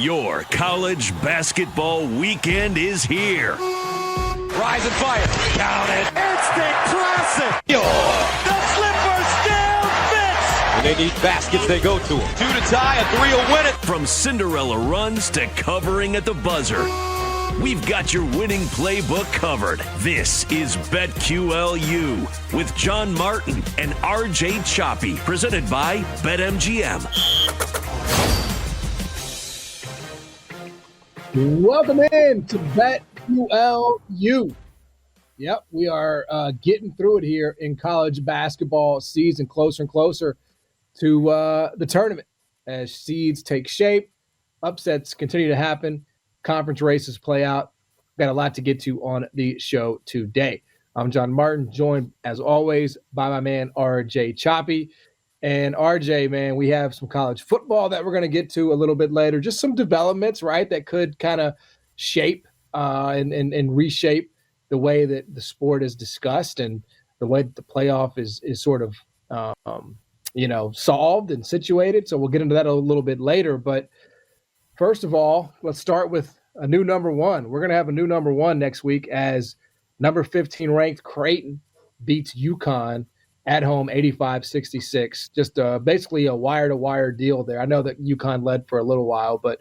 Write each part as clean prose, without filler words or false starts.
Your college basketball weekend is here. Rise and fire. Count it. Instant classic. The slipper still fits. When they need baskets, they go to them. 2 to tie, a 3 will win it. From Cinderella runs to covering at the buzzer, we've got your winning playbook covered. This is BetQL U with John Martin and RJ Choppy, presented by BetMGM. Welcome in to BetQL U. Yep, we are getting through it here in college basketball season, closer and closer to the tournament as seeds take shape, upsets continue to happen, conference races play out. Got a lot to get to on the show today. I'm John Martin, joined as always by my man RJ Choppy. And RJ, man, we have some college football that we're going to get to a little bit later. Just some developments, right, that could kind of shape and reshape the way that the sport is discussed and the way that the playoff is sort of, solved and situated. So we'll get into that a little bit later. But first of all, let's start with a new number one. We're going to have a new number one next week as number 15 ranked Creighton beats UConn at home 85-66. Just basically a wire-to-wire deal there. I know that UConn led for a little while, but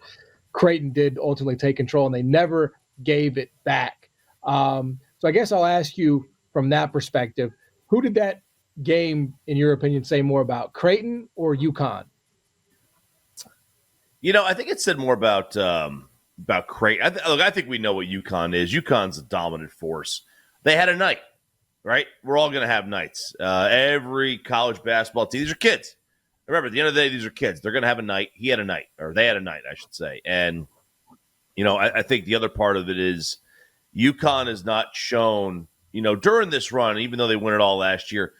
Creighton did ultimately take control, and they never gave it back. So I guess I'll ask you from that perspective, who did that game, in your opinion, say more about, Creighton or UConn? I think it said more about Creighton. I think we know what UConn is. UConn's a dominant force. They had a night. Right? We're all going to have nights. Every college basketball team, these are kids. Remember, at the end of the day, these are kids. They're going to have a night. He had a night, or they had a night, I should say. And, I think the other part of it is UConn has not shown, during this run, even though they won it all last year,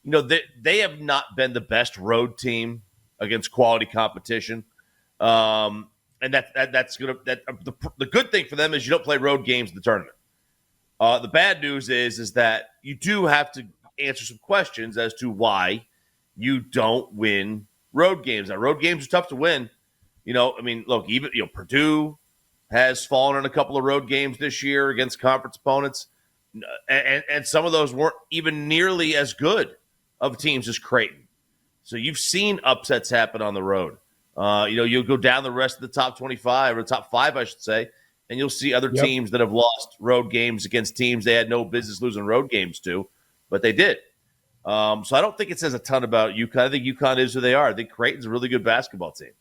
they have not been the best road team against quality competition. And that's going to – the good thing for them is you don't play road games in the tournament. The bad news is that you do have to answer some questions as to why you don't win road games. Now, road games are tough to win. Look, even Purdue has fallen in a couple of road games this year against conference opponents, and some of those weren't even nearly as good of teams as Creighton. So you've seen upsets happen on the road. You'll go down the rest of the top 25 or top 5, I should say. And you'll see other teams that have lost road games against teams they had no business losing road games to, but they did. So I don't think it says a ton about UConn. I think UConn is who they are. I think Creighton's a really good basketball team,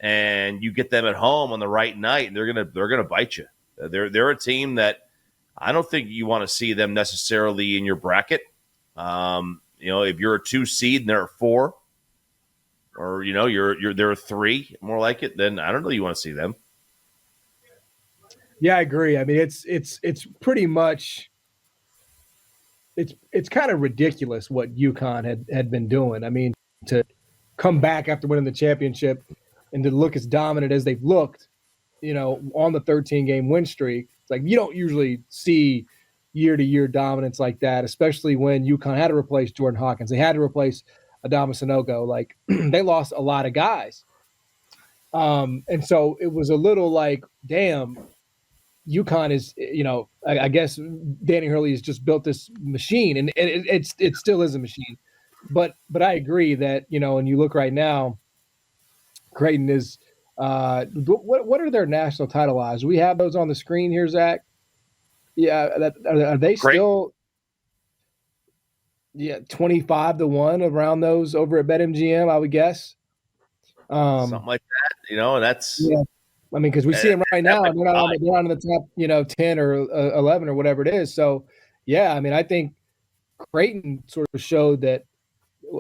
and you get them at home on the right night, and they're gonna bite you. They're a team that I don't think you want to see them necessarily in your bracket. If you're a 2 seed and they're a 4, or they're a 3, more like it, then I don't know you want to see them. Yeah, I agree. I mean, it's pretty much it's kind of ridiculous what UConn had been doing. I mean, to come back after winning the championship and to look as dominant as they've looked, on the 13-game win streak. It's like you don't usually see year-to-year dominance like that, especially when UConn had to replace Jordan Hawkins. They had to replace Adama Sanogo. Like they lost a lot of guys. And so it was a little like, damn, UConn is, I guess Danny Hurley has just built this machine, and it still is a machine. But I agree that, when you look right now, Creighton is what are their national title odds? Do we have those on the screen here, Zach? Yeah, are they still 25-1 around those over at BetMGM, I would guess. Something like that, and that's I mean, because we see them right now, and they're not in the top, 10 or 11 or whatever it is. So, yeah, I mean, I think Creighton sort of showed that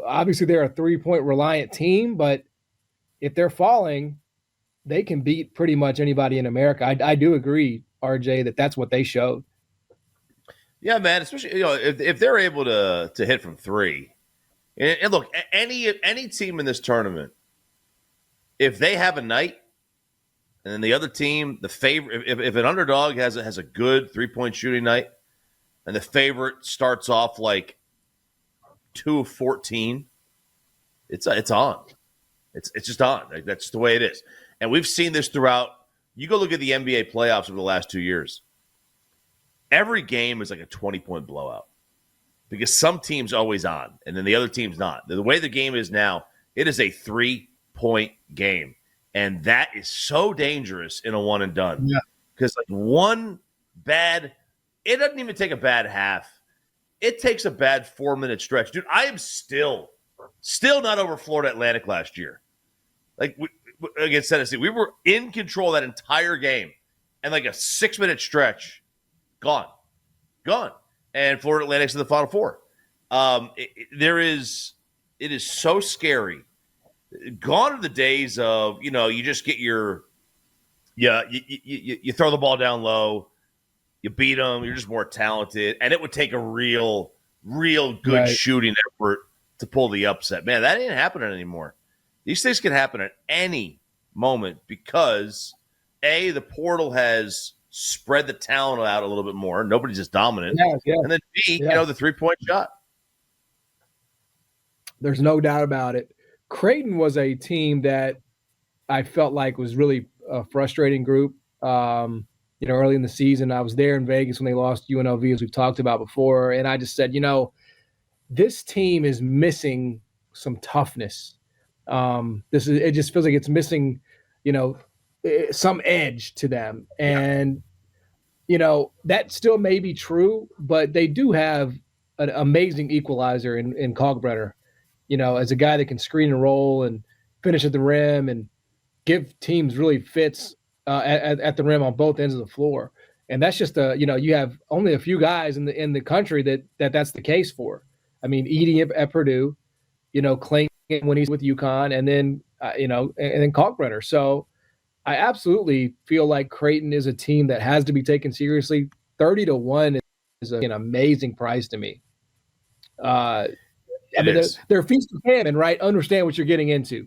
obviously they're a 3-point reliant team, but if they're falling, they can beat pretty much anybody in America. I do agree, RJ, that's what they showed. Yeah, man, especially if they're able to hit from 3. And look, any team in this tournament, if they have a night, and then the other team, the favorite, if an underdog has a good 3-point shooting night, and the favorite starts off like 2 of 14, it's on. It's just on. Like, that's the way it is. And we've seen this throughout. You go look at the NBA playoffs over the last 2 years. Every game is like a 20-point blowout because some team's always on, and then the other team's not. The way the game is now, it is a 3-point game, and that is so dangerous in a one and done. Yeah. Because like one bad – it doesn't even take a bad half. It takes a bad 4-minute stretch. Dude, I am still not over Florida Atlantic last year. Like, against Tennessee, we were in control that entire game, and like a 6-minute stretch, gone. And Florida Atlantic's in the Final Four. It is so scary. Gone are the days of, you just get you throw the ball down low, you beat them, you're just more talented, and it would take a real good shooting effort to pull the upset. Man, that ain't happening anymore. These things can happen at any moment because, A, the portal has spread the talent out a little bit more. Nobody's just dominant. Yeah. And then B, the 3-point shot. There's no doubt about it. Creighton was a team that I felt like was really a frustrating group. Early in the season, I was there in Vegas when they lost UNLV, as we've talked about before. And I just said, this team is missing some toughness. It just feels like it's missing, some edge to them. And, that still may be true, but they do have an amazing equalizer in Kalkbrenner, as a guy that can screen and roll and finish at the rim and give teams really fits at the rim on both ends of the floor. And that's just you have only a few guys in the country that's the case for. I mean, Edie at Purdue, Clayton when he's with UConn, and then and then Kalkbrenner. So I absolutely feel like Creighton is a team that has to be taken seriously. 30-1 is an amazing price to me. They're feast or famine, right? Understand what you're getting into.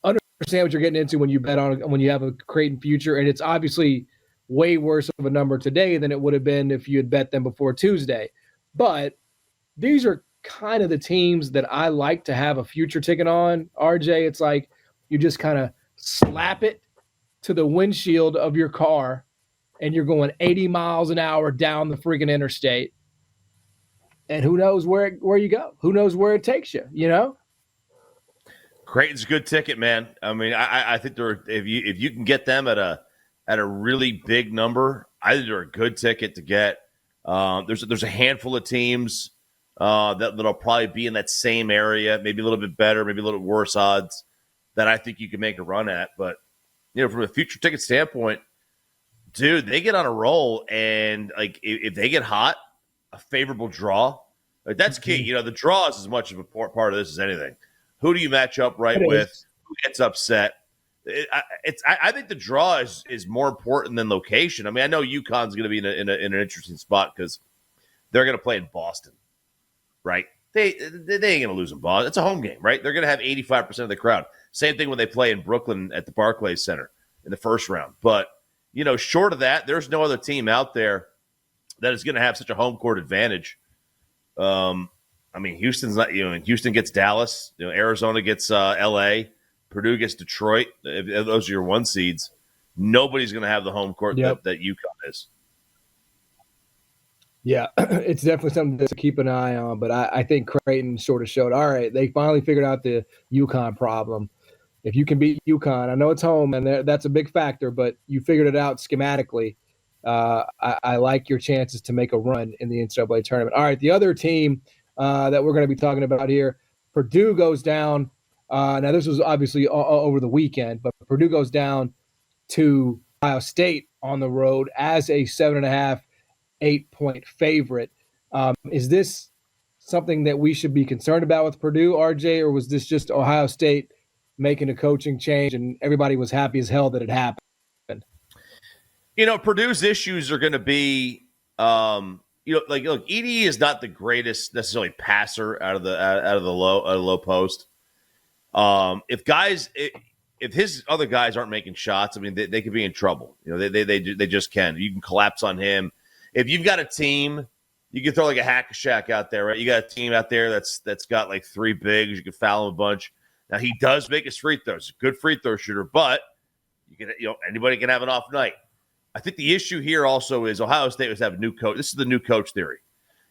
Understand what you're getting into when you bet on when you have a Creighton future, and it's obviously way worse of a number today than it would have been if you had bet them before Tuesday. But these are kind of the teams that I like to have a future ticket on. RJ, it's like you just kind of slap it to the windshield of your car and you're going 80 miles an hour down the freaking interstate. And who knows where you go? Who knows where it takes you, Creighton's a good ticket, man. I mean, I think if you can get them at a really big number, I think they're a good ticket to get. There's a handful of teams that'll probably be in that same area, maybe a little bit better, maybe a little worse odds that I think you can make a run at. But from a future ticket standpoint, dude, they get on a roll, and like if they get hot, a favorable draw, like that's key. The draw is as much of a part of this as anything. Who do you match up with? Who gets upset? I think the draw is more important than location. I mean, I know UConn's going to be in an interesting spot because they're going to play in Boston, right? They ain't going to lose in Boston. It's a home game, right? They're going to have 85% of the crowd. Same thing when they play in Brooklyn at the Barclays Center in the first round. But, short of that, there's no other team out there that is going to have such a home court advantage. I mean, Houston's not, Houston gets Dallas, Arizona gets LA, Purdue gets Detroit. If those are your one seeds. Nobody's going to have the home court that UConn is. Yeah, it's definitely something to keep an eye on. But I think Creighton sort of showed, all right, they finally figured out the UConn problem. If you can beat UConn, I know it's home, and that's a big factor, but you figured it out schematically. I like your chances to make a run in the NCAA tournament. All right, the other team that we're going to be talking about here, Purdue goes down. Now, this was obviously over the weekend, but Purdue goes down to Ohio State on the road as a 7.5, 8-point favorite. Is this something that we should be concerned about with Purdue, RJ, or was this just Ohio State making a coaching change and everybody was happy as hell that it happened? Purdue's issues are going to be, look, Edie is not the greatest necessarily passer out of the low post. If his other guys aren't making shots, I mean, they could be in trouble. They just can. You can collapse on him. If you've got a team, you can throw like a hack-a-shack out there, right? You got a team out there that's got like three bigs. You can foul him a bunch. Now, he does make his free throws. Good free throw shooter, but Anybody can have an off night. I think the issue here also is Ohio State was have a new coach. This is the new coach theory.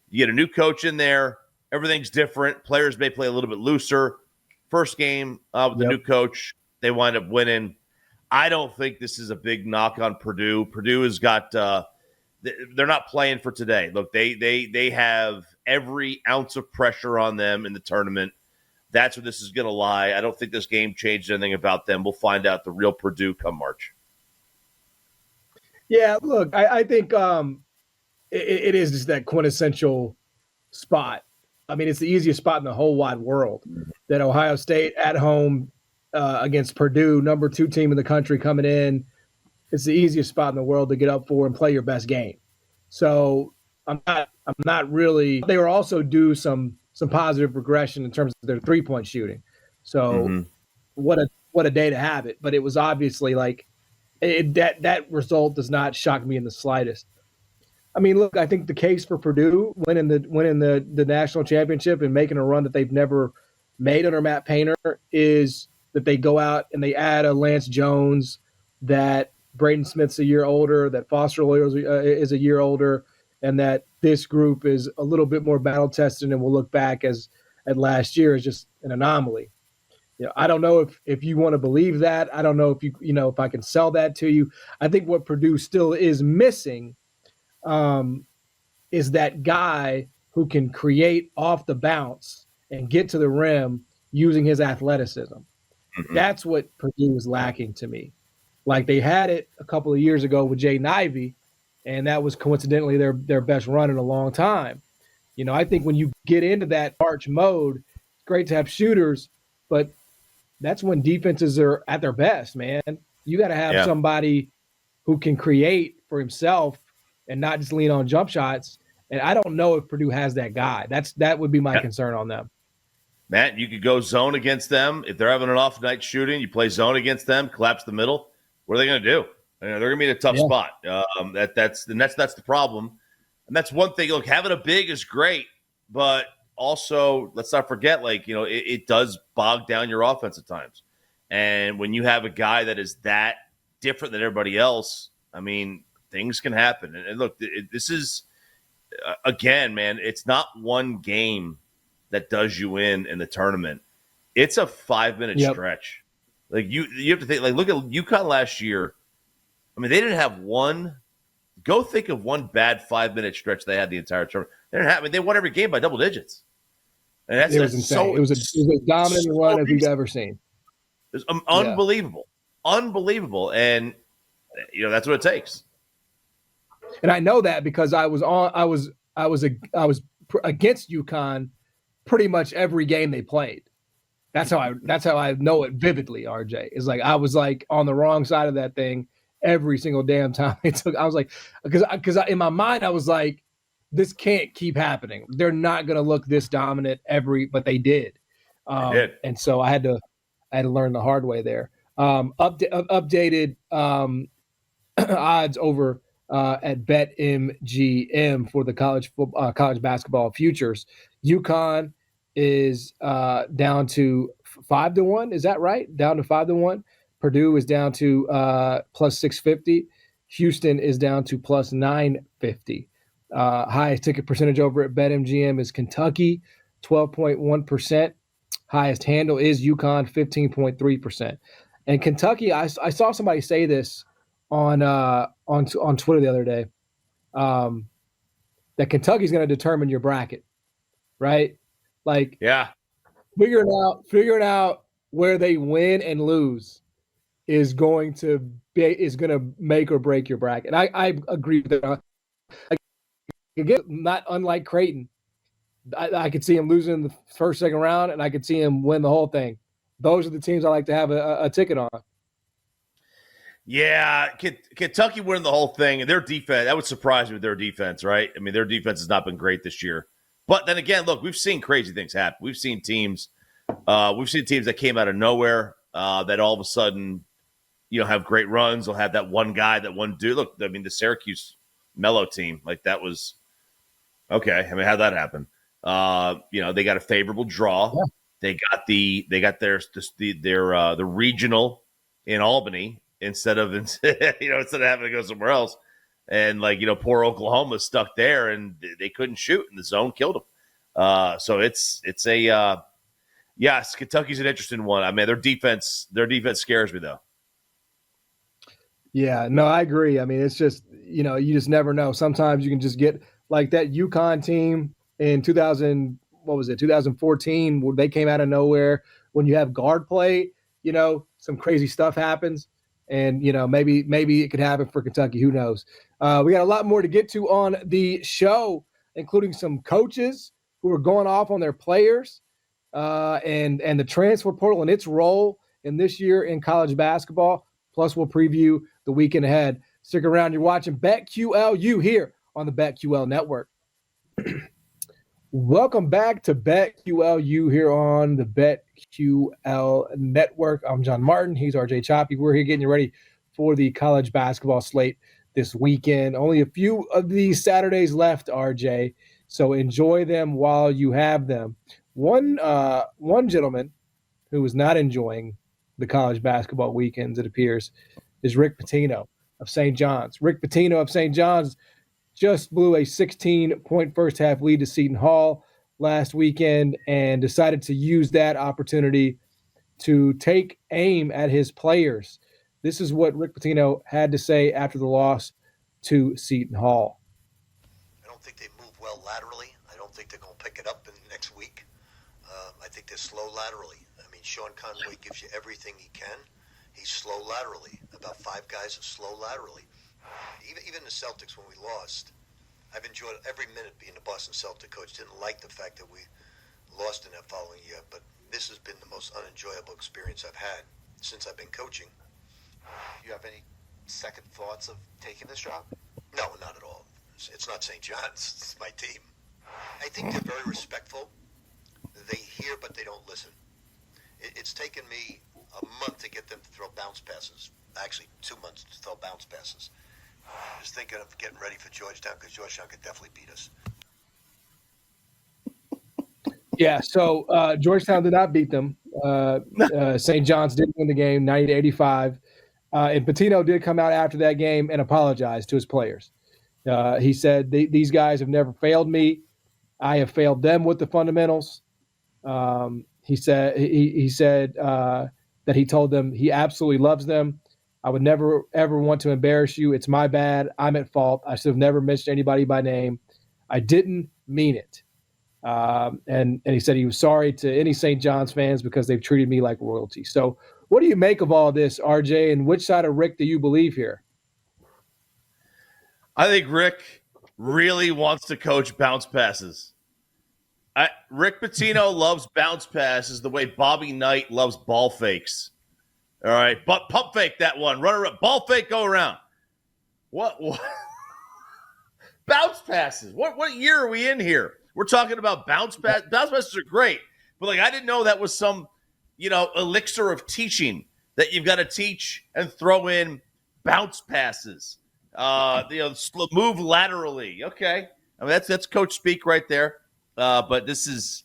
You get a new coach in there. Everything's different. Players may play a little bit looser. First game with the new coach, they wind up winning. I don't think this is a big knock on Purdue. Purdue has got they're not playing for today. Look, they have every ounce of pressure on them in the tournament. That's where this is going to lie. I don't think this game changed anything about them. We'll find out the real Purdue come March. Yeah, look, I think it is just that quintessential spot. I mean, it's the easiest spot in the whole wide world that Ohio State at home against Purdue, number 2 team in the country coming in. It's the easiest spot in the world to get up for and play your best game. So I'm not really. They were also due some positive regression in terms of their 3-point shooting. So what a day to have it. But it was obviously like that result does not shock me in the slightest. I mean, look, I think the case for Purdue winning the national championship and making a run that they've never made under Matt Painter is that they go out and they add a Lance Jones, that Braden Smith's a year older, that Foster Loyal is a year older, and that this group is a little bit more battle-tested and will look back at last year as just an anomaly. I don't know if you want to believe that. I don't know if I can sell that to you. I think what Purdue still is missing is that guy who can create off the bounce and get to the rim using his athleticism. That's what Purdue is lacking to me. Like they had it a couple of years ago with Jaden Ivey, and that was coincidentally their best run in a long time. I think when you get into that arch mode, it's great to have shooters, but that's when defenses are at their best, man. You got to have somebody who can create for himself and not just lean on jump shots. And I don't know if Purdue has that guy. That would be my concern on them. Matt, you could go zone against them. If they're having an off night shooting, you play zone against them, collapse the middle. What are they going to do? They're going to be in a tough spot. That's the problem. And that's one thing. Look, having a big is great, but also let's not forget, it does bog down your offense at times. And when you have a guy that is that different than everybody else, I mean, things can happen. And look, this is, again, man, it's not one game that does you in the tournament. It's a 5-minute stretch. Like you have to think, look at UConn last year. I mean, they didn't have one. Go think of one bad 5-minute stretch they had the entire tournament. They didn't have. I mean, they won every game by double digits. And it was insane. It was a dominant run as we've ever seen. It was unbelievable, unbelievable, and that's what it takes. And I know that because I was against UConn pretty much every game they played. That's how I know it vividly, RJ. Is like I was like on the wrong side of that thing every single damn time it took. I was like, because in my mind I was like, this can't keep happening. They're not going to look this dominant but they did. And so I had to learn the hard way there. Updated odds over at BetMGM for the college basketball futures. UConn is down to 5-1. Is that right? Down to 5-1. Purdue is down to plus 650. Houston is down to plus 950. Highest ticket percentage over at BetMGM is Kentucky, 12.1%. Highest handle is UConn, 15.3%. And Kentucky, I saw somebody say this on Twitter the other day, that Kentucky's going to determine your bracket, right? Like, figuring out where they win and lose is going to make or break your bracket. And I agree with that. Again, not unlike Creighton, I could see him losing in the first, second round, and I could see him win the whole thing. Those are the teams I like to have a ticket on. Yeah, Kentucky winning the whole thing, and their defense, that would surprise me with their defense, right? I mean, their defense has not been great this year. But then again, look, we've seen crazy things happen. We've seen teams that came out of nowhere that all of a sudden, have great runs. They'll have that one guy, that one dude. Look, I mean, the Syracuse Mello team, like that was okay. I mean, how'd that happen? They got a favorable draw. Yeah. They got their regional in Albany, instead of instead of having to go somewhere else. And poor Oklahoma's stuck there, and they couldn't shoot, and the zone killed them. So it's a yes, Kentucky's an interesting one. I mean, their defense scares me though. Yeah, no, I agree. I mean, it's just, you just never know. Sometimes you can just get like that UConn team in 2014, where they came out of nowhere. When you have guard play, some crazy stuff happens. And, maybe it could happen for Kentucky. Who knows? We got a lot more to get to on the show, including some coaches who are going off on their players and the transfer portal and its role in this year in college basketball. Plus, we'll preview the weekend ahead. Stick around. You're watching BetQL U here on the BetQL Network. Welcome back to BetQL U here on the BetQL Network. I'm John Martin. He's RJ Choppy. We're here getting you ready for the college basketball slate this weekend. Only a few of these Saturdays left, RJ, so enjoy them while you have them. One gentleman who is not enjoying the college basketball weekends, it appears, is Rick Pitino of St. John's. Rick Pitino of St. John's just blew a 16-point first-half lead to Seton Hall last weekend and decided to use that opportunity to take aim at his players. This is what Rick Pitino had to say after the loss to Seton Hall. I don't think they move well laterally. I don't think they're going to pick it up in the next week. I think they're slow laterally. I mean, Sean Conway gives you everything he can. He's slow laterally. About 5 guys are slow laterally. Even the Celtics, when we lost, I've enjoyed every minute being the Boston Celtic coach. Didn't like the fact that we lost in that following year, but this has been the most unenjoyable experience I've had since I've been coaching. You have any second thoughts of taking this job? No, not at all. It's not St. John's. It's my team. I think they're very respectful. They hear, but they don't listen. It's taken me a month to get them to throw bounce passes. Actually, 2 months to throw bounce passes. Just thinking of getting ready for Georgetown, because Georgetown could definitely beat us. Yeah, so Georgetown did not beat them. St. John's did win the game, 90-85. And Pitino did come out after that game and apologize to his players. He said, these guys have never failed me. I have failed them with the fundamentals. He said that he told them he absolutely loves them. I would never, ever want to embarrass you. It's my bad. I'm at fault. I should have never mentioned anybody by name. I didn't mean it. And he said he was sorry to any St. John's fans because they've treated me like royalty. So what do you make of all this, RJ, and which side of Rick do you believe here? I think Rick really wants to coach bounce passes. Rick Pitino loves bounce passes the way Bobby Knight loves ball fakes. All right, but pump fake that one. Run around, ball fake, go around. What? Bounce passes. What year are we in here? We're talking about bounce passes. Bounce passes are great, but I didn't know that was some, elixir of teaching that you've got to teach and throw in bounce passes. Move laterally. Okay, I mean that's coach speak right there. But that's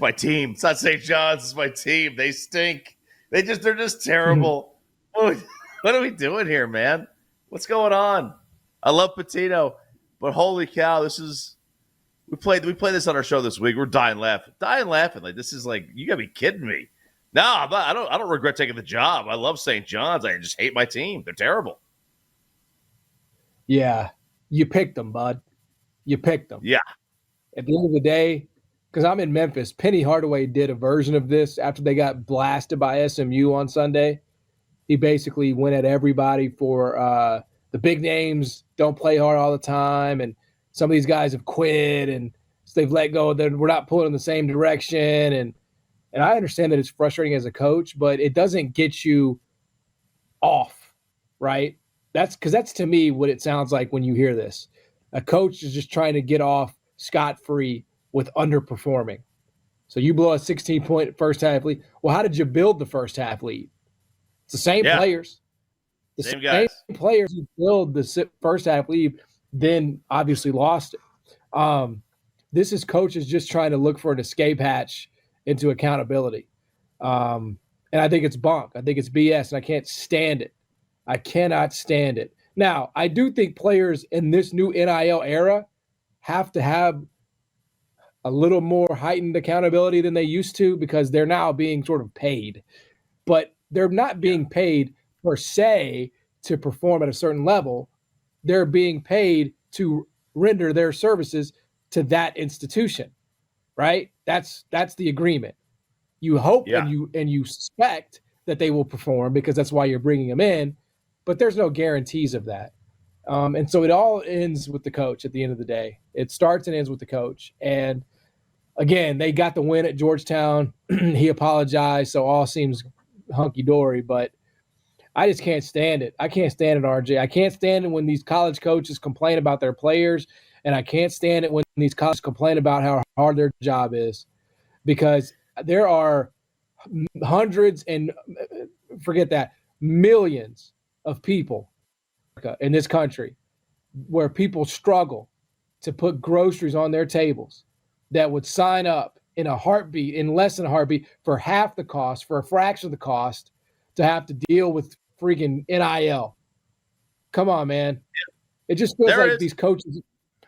my team. It's not St. John's. It's my team. They stink. They're just terrible. What are we doing here, man? What's going on? I love Pitino, but holy cow, we played this on our show this week. We're dying laughing. Like this is you gotta be kidding me. No, I don't regret taking the job. I love St. John's. I just hate my team. They're terrible. Yeah, you picked them, bud. You picked them. Yeah. At the end of the day, because I'm in Memphis, Penny Hardaway did a version of this after they got blasted by SMU on Sunday. He basically went at everybody for the big names don't play hard all the time, and some of these guys have quit, and so they've let go. We're not pulling in the same direction, and I understand that it's frustrating as a coach, but it doesn't get you off, right? That's to me what it sounds like when you hear this. A coach is just trying to get off scot-free with underperforming. So you blow a 16-point first-half lead. Well, how did you build the first-half lead? It's the same players. The same guys. Players who build the first-half lead then obviously lost it. This is coaches just trying to look for an escape hatch into accountability. And I think it's bunk. I think it's BS, and I can't stand it. I cannot stand it. Now, I do think players in this new NIL era have to have a little more heightened accountability than they used to because they're now being sort of paid. But they're not being paid per se to perform at a certain level. They're being paid to render their services to that institution, right? That's the agreement. You hope and you suspect that they will perform because that's why you're bringing them in, but there's no guarantees of that. And so it all ends with the coach at the end of the day. It starts and ends with the coach. And again, they got the win at Georgetown. He apologized, so all seems hunky-dory, but I just can't stand it. I can't stand it, RJ. I can't stand it when these college coaches complain about their players, and I can't stand it when these colleges complain about how hard their job is, because there are hundreds and millions of people in this country where people struggle to put groceries on their tables that would sign up in a heartbeat, in less than a heartbeat, for half the cost, for a fraction of the cost, to have to deal with freaking NIL. Come on, man. It just feels like these coaches,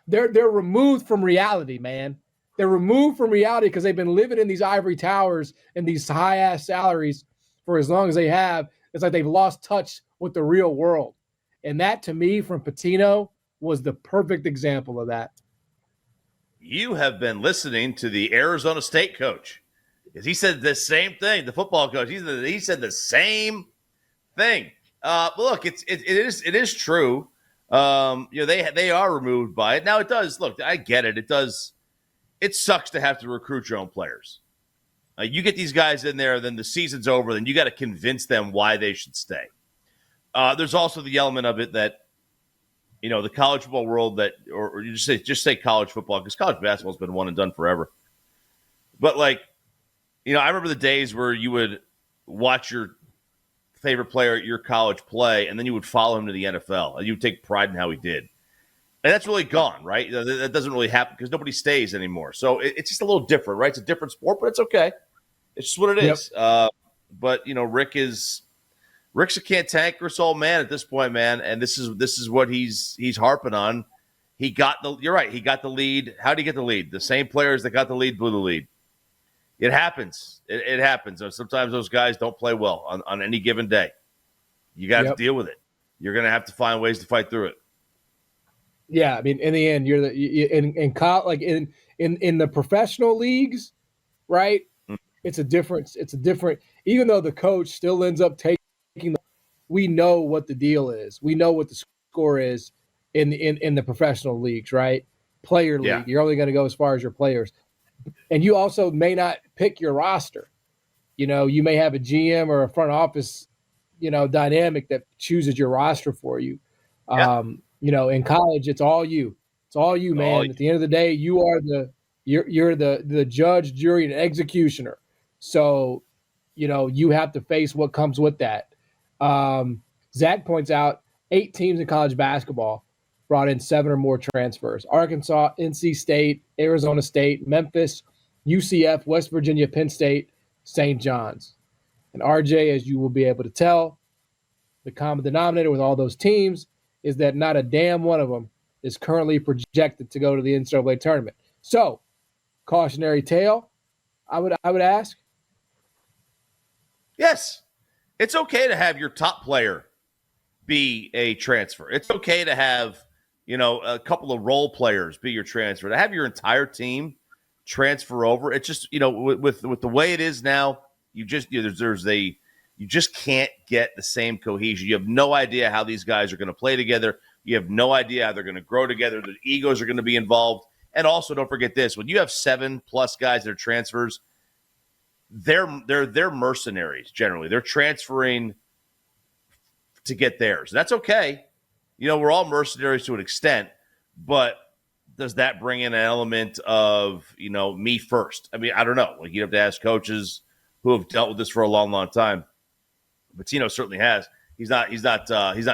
they're removed from reality, man. They're removed from reality because they've been living in these ivory towers and these high-ass salaries for as long as they have. It's like they've lost touch with the real world. And that, to me, from Pitino, was the perfect example of that. You have been listening to the Arizona State coach, because he said the same thing. The football coach, he said the same thing. Look, it is true. They are removed by it. Now it does. Look, I get it. It does. It sucks to have to recruit your own players. You get these guys in there, then the season's over. Then you got to convince them why they should stay. There's also the element of it that, the college football world or you just say college football, because college basketball's been one and done forever. But I remember the days where you would watch your favorite player at your college play, and then you would follow him to the NFL, and you would take pride in how he did. And that's really gone, right? That doesn't really happen because nobody stays anymore. So it's just a little different, right? It's a different sport, but it's okay. It's just what it is. But Rick's a cantankerous old man at this point, man, and this is what he's harping on. You're right. He got the lead. How did he get the lead? The same players that got the lead blew the lead. It happens. It happens. Sometimes those guys don't play well on any given day. You got to deal with it. You're going to have to find ways to fight through it. Yeah, I mean, in the end, in the professional leagues, right? It's a difference. It's a different. Even though the coach still ends up taking, we know what the deal is. We know what the score is in the professional leagues, right? Player league, you're only going to go as far as your players, and you also may not pick your roster. You may have a GM or a front office, dynamic that chooses your roster for you. In college, it's all you. It's all you, man. At the end of the day, you are you're the judge, jury, and executioner. So, you have to face what comes with that. Zach points out 8 teams in college basketball brought in 7 or more transfers: Arkansas, NC State, Arizona State, Memphis, UCF, West Virginia, Penn State, St. John's. And RJ, as you will be able to tell, the common denominator with all those teams is that not a damn one of them is currently projected to go to the NCAA tournament. So, cautionary tale, I would ask. Yes. It's okay to have your top player be a transfer. It's okay to have, a couple of role players be your transfer. To have your entire team transfer over, it's just, with the way it is now, you just can't get the same cohesion. You have no idea how these guys are going to play together. You have no idea how they're going to grow together. The egos are going to be involved. And also, don't forget this: when you have 7+ guys that are transfers, they're mercenaries. Generally, they're transferring to get theirs. That's okay. We're all mercenaries to an extent, but does that bring in an element of me first? I mean, I don't know. You'd have to ask coaches who have dealt with this for a long, long time. Pitino certainly has. He's not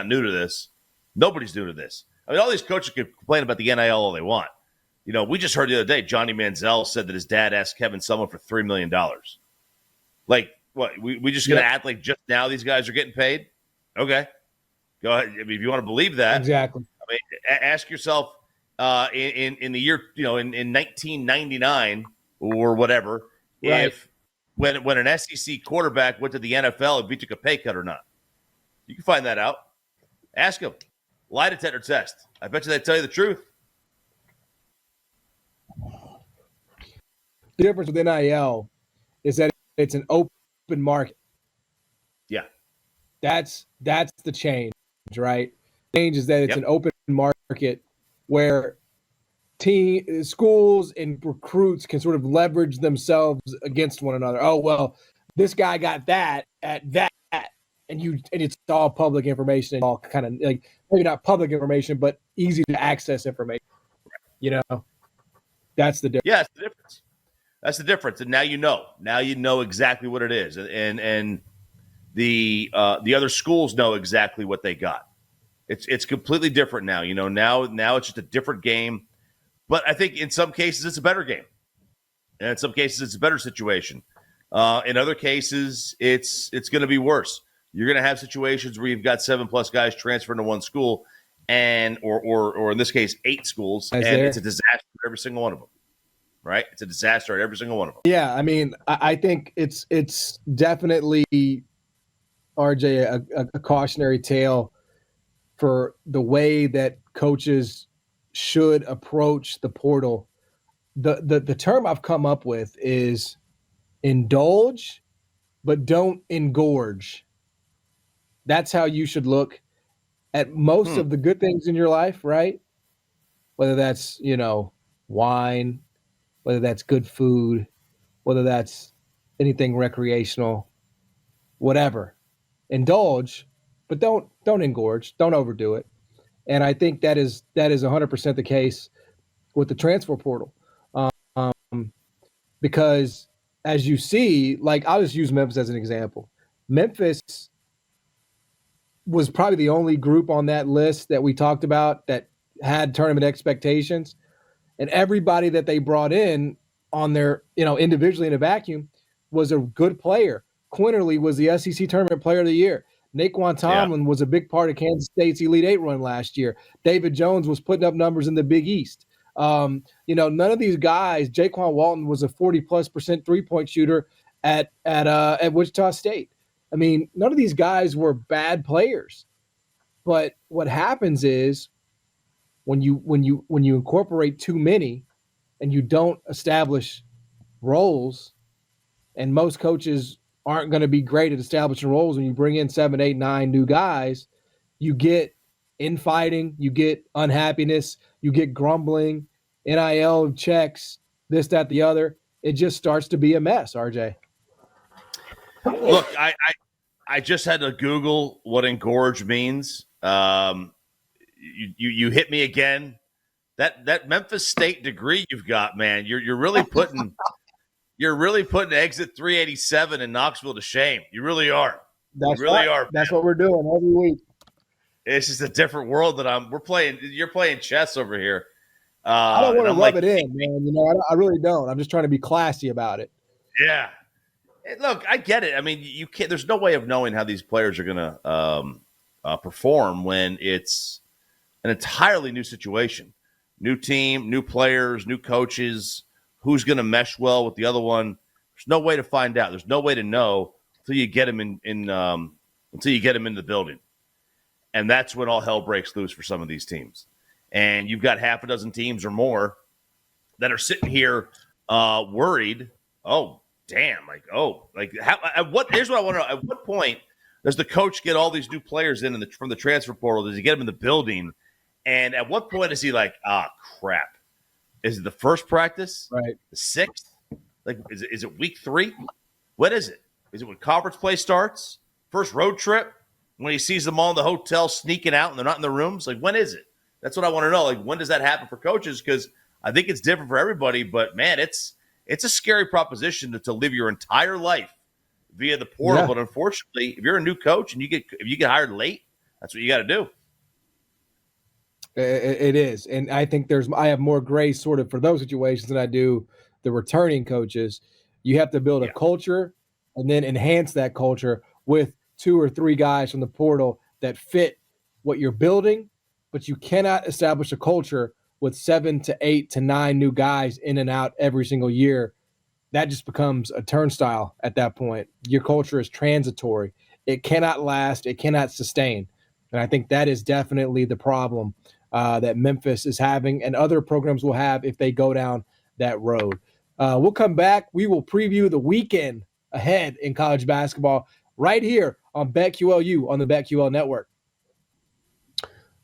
new to this. Nobody's new to this. I mean, all these coaches can complain about the NIL all they want. We just heard the other day, Johnny Manziel said that his dad asked Kevin Sumlin for $3 million. Like, what? We just going to act like just now these guys are getting paid? Okay. Go ahead. I mean, if you want to believe that, Exactly. I mean, ask yourself in the year, in 1999 or whatever, Right. if when an SEC quarterback went to the NFL, if he took a pay cut or not. You can find that out. Ask him. Lie detector test. I bet you they tell you the truth. The difference with NIL is that it's an open market. Yeah. That's the change, right? The change is that it's Yep. an open market where schools and recruits can sort of leverage themselves against one another. Oh, well, this guy got that at that, and it's all public information and all kind of like maybe not public information, but easy to access information. That's the difference. Yeah, that's the difference. That's the difference. And now you know. Now you know exactly what it is. And the other schools know exactly what they got. It's completely different now. Now it's just a different game. But I think in some cases it's a better game. And in some cases it's a better situation. In other cases, it's going to be worse. You're going to have situations where you've got 7+ guys transferring to one school, or in this case 8 schools, and it's a disaster for every single one of them. Right? It's a disaster at every single one of them. Yeah, I mean, I think it's definitely, RJ, a cautionary tale for the way that coaches should approach the portal. The term I've come up with is indulge, but don't engorge. That's how you should look at most of the good things in your life, right? Whether that's, wine, whether that's good food, whether that's anything recreational, whatever. Indulge, but don't engorge, don't overdo it. And I think that is 100% the case with the transfer portal. Because as you see, like I'll just use Memphis as an example. Memphis was probably the only group on that list that we talked about that had tournament expectations. And everybody that they brought in on their, individually in a vacuum was a good player. Quinterly was the SEC Tournament Player of the Year. Naquan Tomlin was a big part of Kansas State's Elite Eight run last year. David Jones was putting up numbers in the Big East. None of these guys, Jaquan Walton was a 40+% three-point shooter at Wichita State. I mean, none of these guys were bad players. But what happens is when you incorporate too many and you don't establish roles, and most coaches aren't going to be great at establishing roles when you bring in 7, 8, 9 new guys, you get infighting, you get unhappiness, you get grumbling, NIL checks, this, that, the other. It just starts to be a mess, RJ. Look, I just had to Google what engorge means. You hit me again. That Memphis State degree you've got, man, you're really putting exit 387 in Knoxville to shame. You really are. That's what we're doing every week. It's just a different world that you're playing chess over here. I don't want to rub it in, man. I really don't. I'm just trying to be classy about it. Yeah. Look, I get it. I mean, you can't. There's no way of knowing how these players are going to perform when it's an entirely new situation, new team, new players, new coaches. Who's going to mesh well with the other one? There's no way to find out. There's no way to know until you get them until you get them into the building, and that's when all hell breaks loose for some of these teams. And you've got half a dozen teams or more that are sitting here worried. Oh, damn! Here's what I want to know: at what point does the coach get all these new players from the transfer portal? Does he get them in the building? And at what point is he like, crap? Is it the first practice? Right. The 6th? Like, is it week 3? What is it? Is it when conference play starts? First road trip? When he sees them all in the hotel sneaking out and they're not in the rooms? Like, when is it? That's what I want to know. Like, when does that happen for coaches? Because I think it's different for everybody. But, man, it's a scary proposition to live your entire life via the portal. Yeah. But unfortunately, if you're a new coach and if you get hired late, that's what you got to do. It is. And I think I have more grace sort of for those situations than I do the returning coaches. You have to build a culture and then enhance that culture with 2 or 3 guys from the portal that fit what you're building, but you cannot establish a culture with 7 to 8 to 9 new guys in and out every single year. That just becomes a turnstile at that point. Your culture is transitory. It cannot last. It cannot sustain. And I think that is definitely the problem that Memphis is having and other programs will have if they go down that road. We'll come back. We will preview the weekend ahead in college basketball right here on BetQL U on the BetQL Network.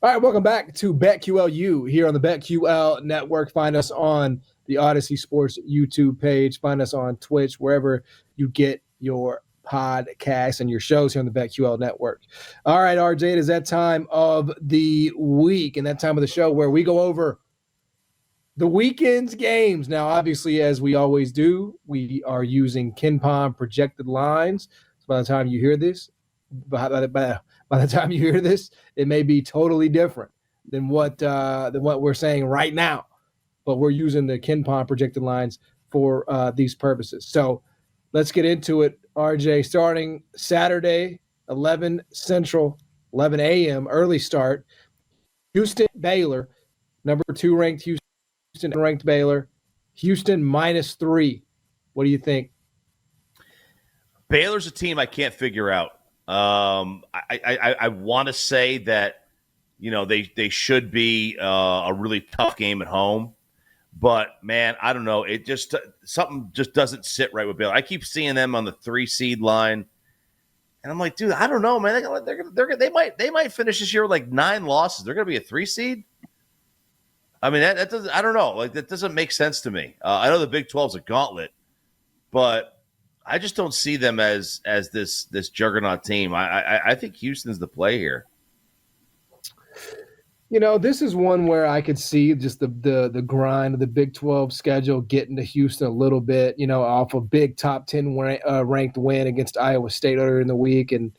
All right, welcome back to BetQL U here on the BetQL Network. Find us on the Odyssey Sports YouTube page. Find us on Twitch, wherever you get your podcasts and your shows here on the BetQL Network. All right, RJ, it is that time of the week and that time of the show where we go over the weekend's games. Now, obviously, as we always do, we are using KenPom projected lines. So by the time you hear this, it may be totally different than what we're saying right now. But we're using the KenPom projected lines for these purposes. So let's get into it, RJ. Starting Saturday, 11 Central, 11 a.m., early start. Houston, Baylor, number 2 ranked Houston ranked Baylor. Houston -3. What do you think? Baylor's a team I can't figure out. I want to say that, they should be a really tough game at home. But, man, I don't know. It just something just doesn't sit right with Baylor. I keep seeing them on the 3 seed line. And I'm like, dude, I don't know, man. They might finish this year with like 9 losses. They're going to be a 3 seed? I mean, that doesn't – I don't know. Like, that doesn't make sense to me. I know the Big 12 is a gauntlet, but I just don't see them as this juggernaut team. I think Houston's the play here. This is one where I could see just the grind of the Big 12 schedule getting to Houston a little bit, off a big top 10 ranked win against Iowa State earlier in the week. And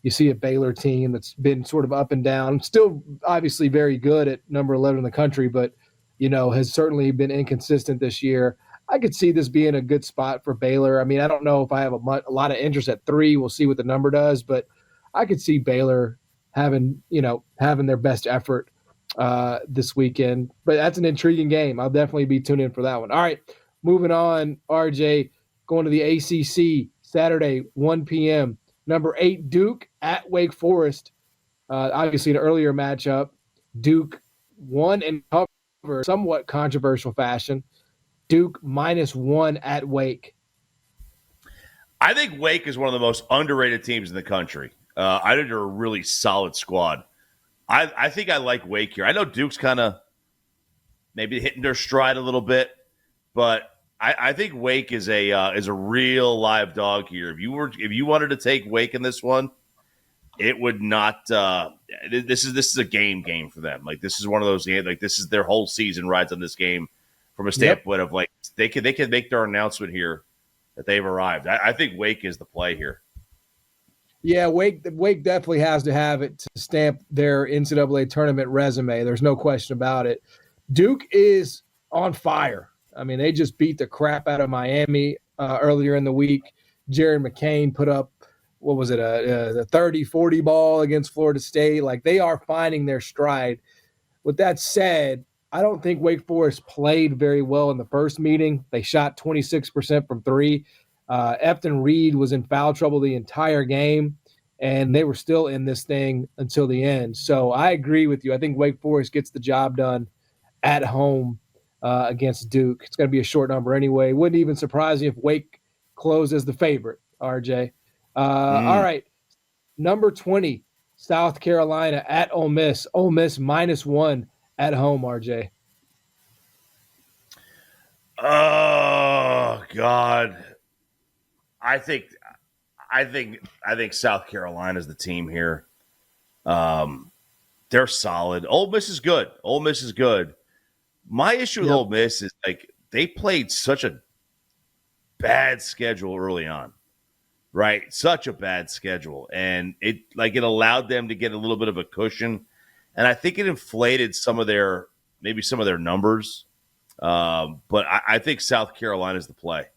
you see a Baylor team that's been sort of up and down, still obviously very good at number 11 in the country, but, has certainly been inconsistent this year. I could see this being a good spot for Baylor. I mean, I don't know if I have a lot of interest at 3. We'll see what the number does, but I could see Baylor having their best effort this weekend. But that's an intriguing game. I'll definitely be tuned in for that one. All right, moving on, RJ, going to the ACC Saturday, 1 p.m. Number 8, Duke at Wake Forest. Obviously, an earlier matchup. Duke won and covered somewhat controversial fashion. Duke -1 at Wake. I think Wake is one of the most underrated teams in the country. I think they're a really solid squad. I think I like Wake here. I know Duke's kind of maybe hitting their stride a little bit, but I think Wake is a real live dog here. If you wanted to take Wake in this one, it would not. This is a game for them. Like, this is one of those games. Like, this is their whole season rides on this game from a standpoint of, like, they can make their announcement here that they've arrived. I think Wake is the play here. Yeah, Wake definitely has to have it to stamp their NCAA tournament resume. There's no question about it. Duke is on fire. I mean, they just beat the crap out of Miami earlier in the week. Jared McCain put up, what was it, a 30-40 ball against Florida State. Like, they are finding their stride. With that said, I don't think Wake Forest played very well in the first meeting. They shot 26% from 3. Efton Reed was in foul trouble the entire game, and they were still in this thing until the end. So I agree with you. I think Wake Forest gets the job done at home against Duke. It's going to be a short number anyway. Wouldn't even surprise me if Wake closed as the favorite, RJ. All right, number 20, South Carolina at Ole Miss. Ole Miss -1 at home, RJ. Oh, God. I think South Carolina is the team here. They're solid. Ole Miss is good. My issue with Ole Miss is, like, they played such a bad schedule early on, right? Such a bad schedule, and it allowed them to get a little bit of a cushion, and I think it inflated some of their numbers. But I think South Carolina is the play.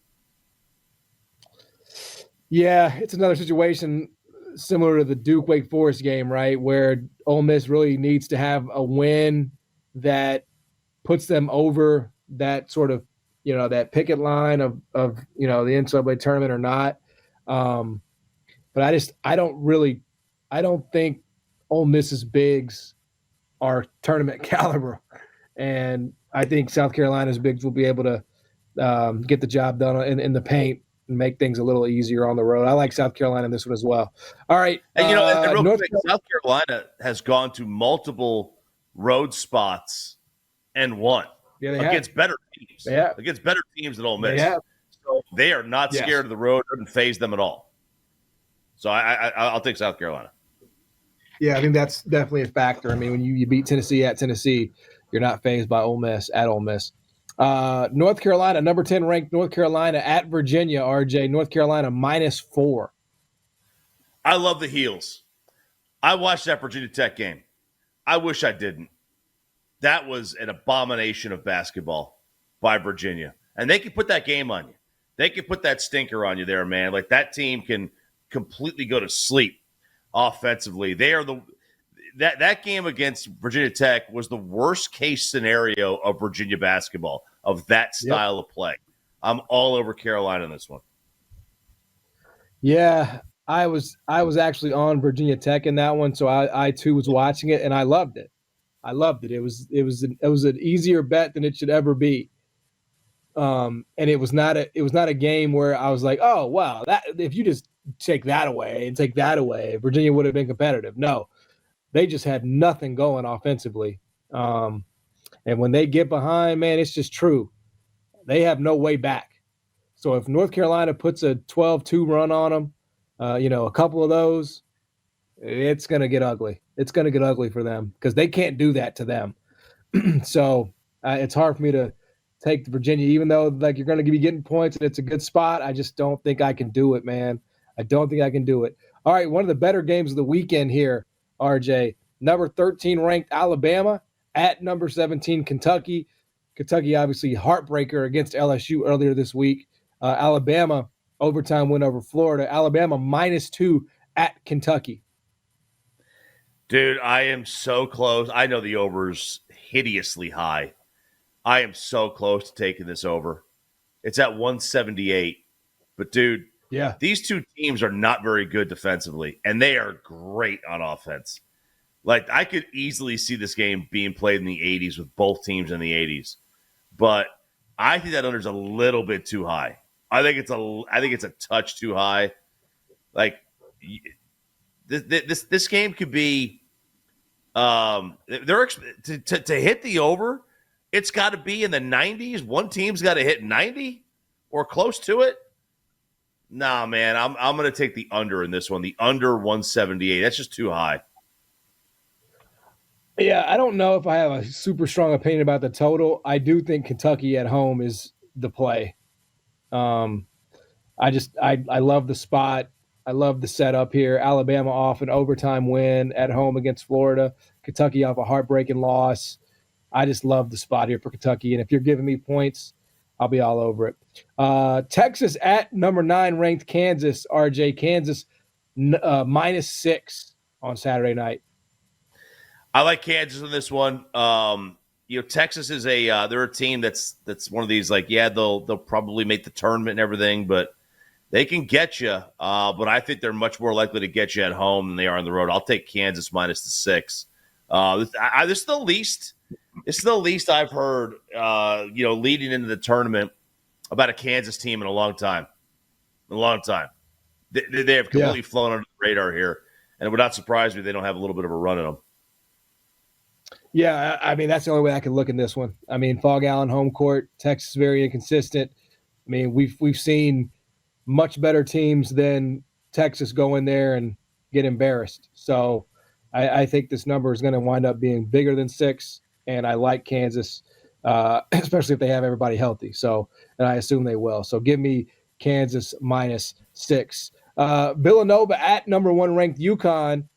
Yeah, it's another situation. similar to the Duke Wake Forest game, right, where Ole Miss really needs to have a win that puts them over that sort of, that picket line of the NCAA tournament or not. But I don't think Ole Miss's bigs are tournament caliber, and I think South Carolina's bigs will be able to get the job done in the paint and make things a little easier on the road. I like South Carolina in this one as well. All right. And, and real quick, South Carolina has gone to multiple road spots and won against better teams. Against better teams than Ole Miss. So they are not scared of the road. It doesn't faze them at all. So I'll take South Carolina. Yeah, I think that's definitely a factor. I mean, when you beat Tennessee at Tennessee, you're not fazed by Ole Miss at Ole Miss. North Carolina, number 10 ranked North Carolina at Virginia, RJ. North Carolina -4. I love the heels. I watched that Virginia Tech game. I wish I didn't. That was an abomination of basketball by Virginia. And they can put that game on you. They can put that stinker on you there, man. Like, that team can completely go to sleep offensively. They are that game against Virginia Tech was the worst case scenario of Virginia basketball, of that style of play. I'm all over Carolina in this one. Yeah, I was actually on Virginia Tech in that one, so I too was watching it, and I loved it. It was an easier bet than it should ever be. And it was not a game where I was like, oh wow, that if you just take that away, Virginia would have been competitive. No, they just had nothing going offensively. And when they get behind, man, it's just true. They have no way back. So if North Carolina puts a 12-2 run on them, a couple of those, it's going to get ugly. It's going to get ugly for them because they can't do that to them. So it's hard for me to take Virginia, even though like you're going to be getting points and it's a good spot. I just don't think I can do it, man. I don't think I can do it. All right, one of the better games of the weekend here, RJ. Number 13 ranked Alabama at number 17 Kentucky. Kentucky obviously heartbreaker against LSU earlier this week. Alabama overtime win over Florida. Alabama -2 at Kentucky. Dude, I am so close. I know the over's hideously high. I am so close to taking this over. It's at 178. But, dude, these two teams are not very good defensively, and they are great on offense. Like, I could easily see this game being played in the 80s with both teams in the 80s. But I think that under's a little bit too high. I think it's a touch too high. Like, this game could be to hit the over, it's got to be in the 90s. One team's got to hit 90 or close to it. Nah, man, I'm going to take the under in this one. The under 178. That's just too high. Yeah, I don't know if I have a super strong opinion about the total. I do think Kentucky at home is the play. I love the spot. I love the setup here. Alabama off an overtime win at home against Florida. Kentucky off a heartbreaking loss. I just love the spot here for Kentucky. And if you're giving me points, I'll be all over it. Texas at number 9 ranked Kansas. RJ, Kansas -6 on Saturday night. I like Kansas in this one. Texas is they're a team that's one of these like, they'll probably make the tournament and everything, but they can get you. But I think they're much more likely to get you at home than they are on the road. I'll take Kansas -6. This is the least. This is the least I've heard. Leading into the tournament about a Kansas team in a long time. They have completely flown under the radar here, and it would not surprise me if they don't have a little bit of a run in them. Yeah, I mean, that's the only way I can look in this one. I mean, Fog Allen home court, Texas very inconsistent. I mean, we've seen much better teams than Texas go in there and get embarrassed. So I think this number is going to wind up being bigger than 6, and I like Kansas, especially if they have everybody healthy. So, and I assume they will. So give me Kansas -6. Villanova at number 1 ranked UConn.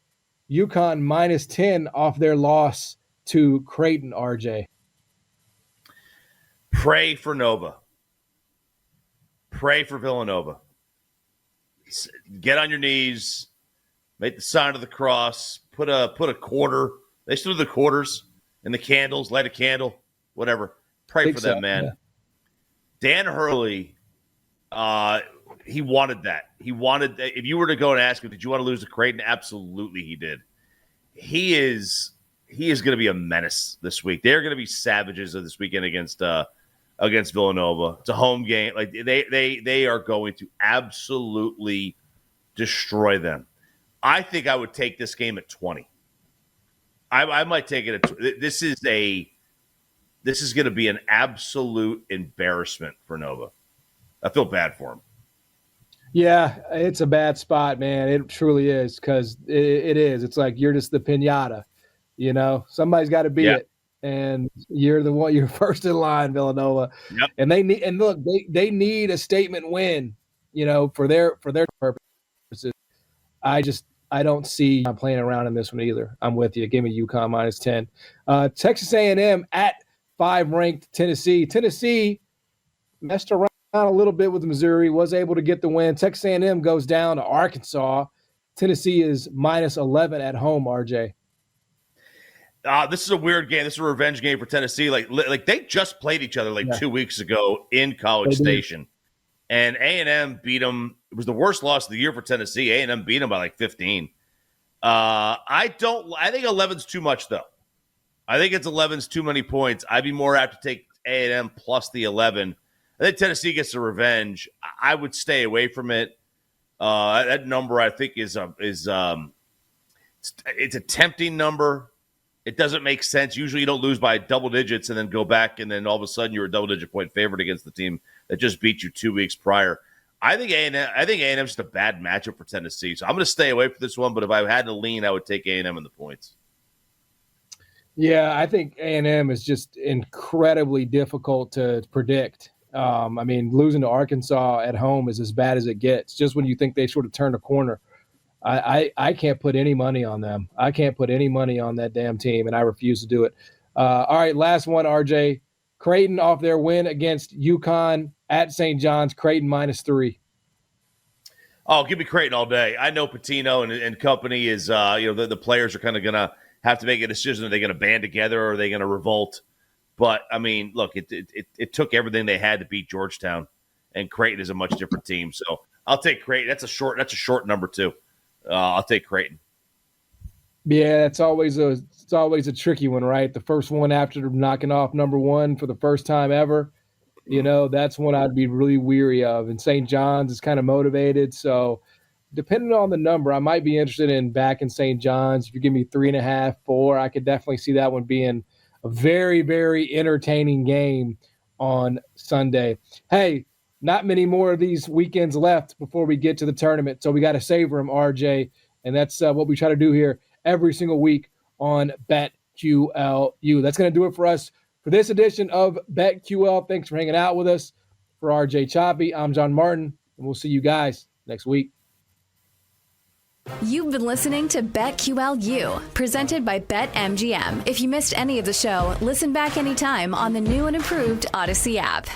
UConn -10 off their loss to Creighton, RJ. Pray for Nova. Pray for Villanova. Get on your knees. make the sign of the cross, put a quarter. They still do the quarters and the candles, light a candle, whatever. Pray for them, man. Yeah. Dan Hurley, he wanted that. He wanted – if you were to go and ask him, did you want to lose to Creighton? Absolutely he did. He is going to be a menace this week. They're going to be savages this weekend against Villanova. It's a home game. Like they are going to absolutely destroy them. I think I would take this game at 20. I might take it at – this is going to be an absolute embarrassment for Nova. I feel bad for him. Yeah, it's a bad spot, man. It truly is, because it is. It's like you're just the pinata, you know. Somebody's got to beat it, and you're the one. You're first in line, Villanova. Yep. And they need a statement win, you know, for their purposes. I don't see I'm playing around in this one either. I'm with you. Give me UConn -10. Texas A&M at 5-ranked Tennessee. Tennessee messed around a little bit with Missouri, was able to get the win. Texas A&M goes down to Arkansas. Tennessee is -11 at home, RJ. This is a weird game. This is a revenge game for Tennessee. Like they just played each other 2 weeks ago in College Station. And A&M beat them. It was the worst loss of the year for Tennessee. A&M beat them by 15. I think 11's too much, though. I think 11's too many points. I'd be more apt to take A&M plus the 11. I think Tennessee gets the revenge. I would stay away from it. That number, I think, it's a tempting number. It doesn't make sense. Usually you don't lose by double digits and then go back, and then all of a sudden you're a double-digit point favorite against the team that just beat you 2 weeks prior. I think A&M's just a bad matchup for Tennessee. So I'm going to stay away from this one, but if I had to lean, I would take A&M in the points. Yeah, I think A&M is just incredibly difficult to predict. I mean, losing to Arkansas at home is as bad as it gets. Just when you think they sort of turned a corner, I can't put any money on them. I can't put any money on that damn team, and I refuse to do it. All right, last one, RJ. Creighton off their win against UConn at St. John's. Creighton -3. Oh, give me Creighton all day. I know Pitino and company is, the players are kind of going to have to make a decision. Are they going to band together or are they going to revolt? But, I mean, look, it took everything they had to beat Georgetown, and Creighton is a much different team. So I'll take Creighton. That's a short number, too. I'll take Creighton. Yeah, it's always a tricky one, right? The first one after knocking off number one for the first time ever, you know, that's one I'd be really weary of. And St. John's is kind of motivated. So depending on the number, I might be interested in backing St. John's. If you give me 3.5, 4, I could definitely see that one being a very, very entertaining game on Sunday. Hey, not many more of these weekends left before we get to the tournament. So we got to savor them, RJ. And that's what we try to do here every single week on BetQL U. That's going to do it for us for this edition of BetQL. Thanks for hanging out with us. For RJ Choppy, I'm John Martin, and we'll see you guys next week. You've been listening to BetQL U, presented by BetMGM. If you missed any of the show, listen back anytime on the new and improved Odyssey app.